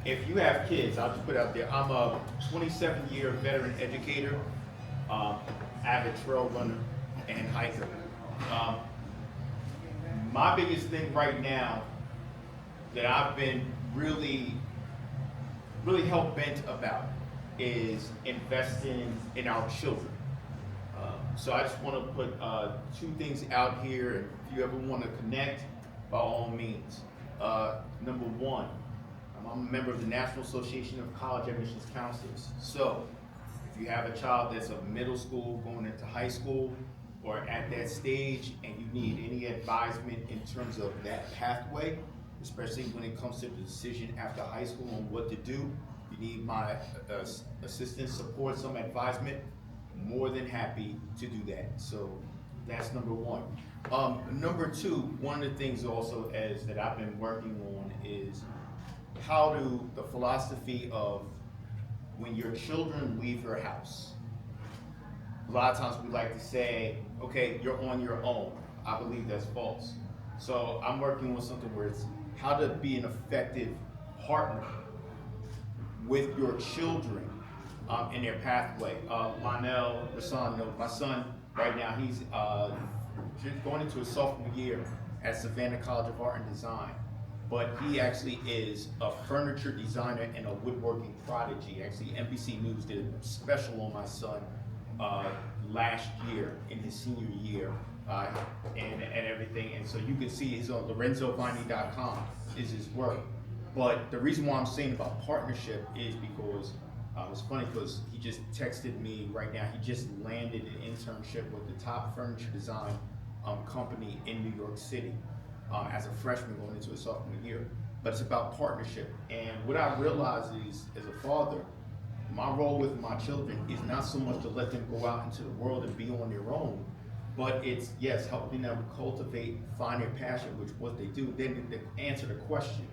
if you have kids, I'll just put it out there. I'm a 27-year veteran educator, um, avid trail runner, and hiker. Um, my biggest thing right now that I've been really hell bent about is investing in our children. So I just want to put two things out here, and if you ever want to connect, by all means. Number one, I'm a member of the National Association of College Admissions Counselors. So if you have a child that's of middle school going into high school or at that stage and you need any advisement in terms of that pathway, especially when it comes to the decision after high school on what to do, you need my assistance, support, some advisement, more than happy to do that. So that's number one. Number two, one of the things also is that I've been working on is how do the philosophy of when your children leave your house. A lot of times we like to say, okay, you're on your own. I believe that's false. So I'm working on something where it's how to be an effective partner with your children in their pathway. Lionel Rasan, my son, right now, he's just going into his sophomore year at Savannah College of Art and Design. But he actually is a furniture designer and a woodworking prodigy. Actually, NBC News did a special on my son last year in his senior year and everything. And so you can see he's on LorenzoViney.com is his work. But the reason why I'm saying about partnership is because it's funny because he just texted me right now. He just landed an internship with the top furniture design company in New York City as a freshman going into his sophomore year. But it's about partnership. And what I realize is, as a father, my role with my children is not so much to let them go out into the world and be on their own, but it's, yes, helping them cultivate, find their passion, which what they do. Then to answer the question,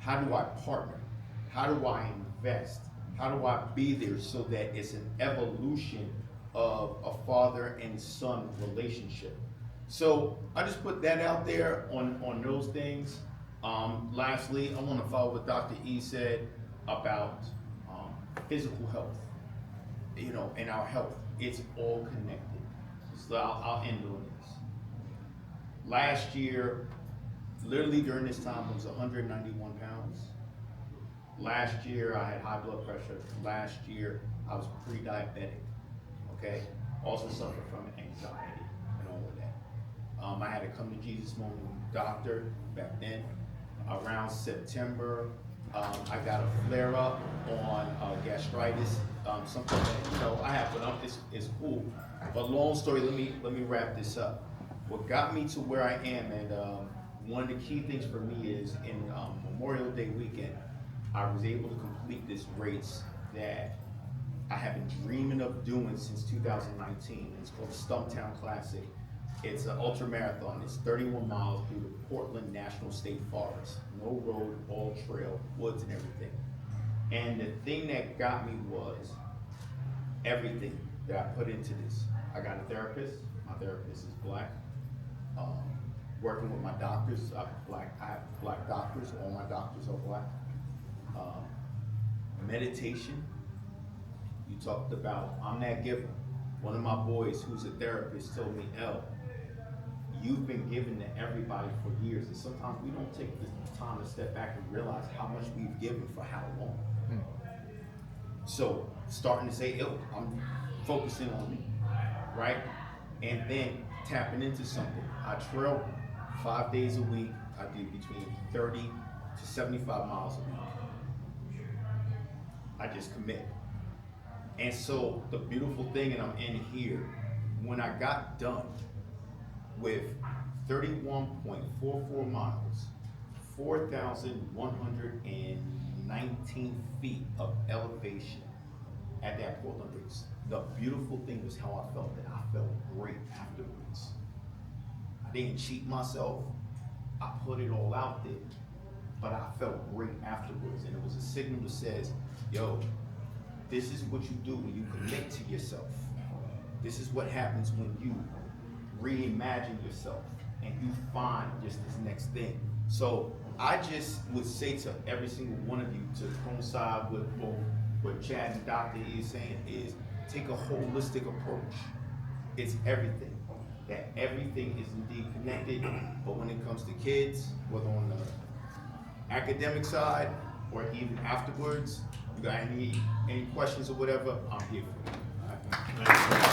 how do I partner? How do I invest? How do I be there so that it's an evolution of a father and son relationship? So I just put that out there on those things. Lastly, I want to follow what Dr. E said about physical health, and our health. It's all connected. So I'll end on this. Last year, literally during this time, I was 191 pounds. Last year, I had high blood pressure. Last year, I was pre-diabetic, okay? Also suffered from anxiety and all of that. I had a come to Jesus moment with the doctor back then. Around September, I got a flare up on gastritis, something that, I have, but it's cool. But long story, let me wrap this up. What got me to where I am, and one of the key things for me is in Memorial Day weekend, I was able to complete this race that I have been dreaming of doing since 2019. It's called the Stumptown Classic. It's an ultra marathon. It's 31 miles through the Portland National State Forest. No road, all trail, woods and everything. And the thing that got me was everything that I put into this. I got a therapist. My therapist is black. Working with my doctors, I have black doctors. All my doctors are black. Meditation. You talked about, I'm that giver. One of my boys who's a therapist told me, El, you've been giving to everybody for years, and sometimes we don't take the time to step back and realize how much we've given for how long. So starting to say, I'm focusing on me, right? And then tapping into something. I trail 5 days a week. I do between 30 to 75 miles a week. I just commit. And so the beautiful thing, and I'm in here, when I got done with 31.44 miles, 4,119 feet of elevation at that Portland race, the beautiful thing was how I felt, that I felt great afterwards. I didn't cheat myself. I put it all out there, but I felt great afterwards. And it was a signal that says, yo, this is what you do when you commit to yourself. This is what happens when you reimagine yourself and you find just this next thing. So I just would say to every single one of you, to coincide with both what Chad and Dr. is saying, is take a holistic approach. It's everything. That everything is indeed connected, but when it comes to kids, whether on the academic side or even afterwards, you got any questions or whatever, I'm here for you. All right?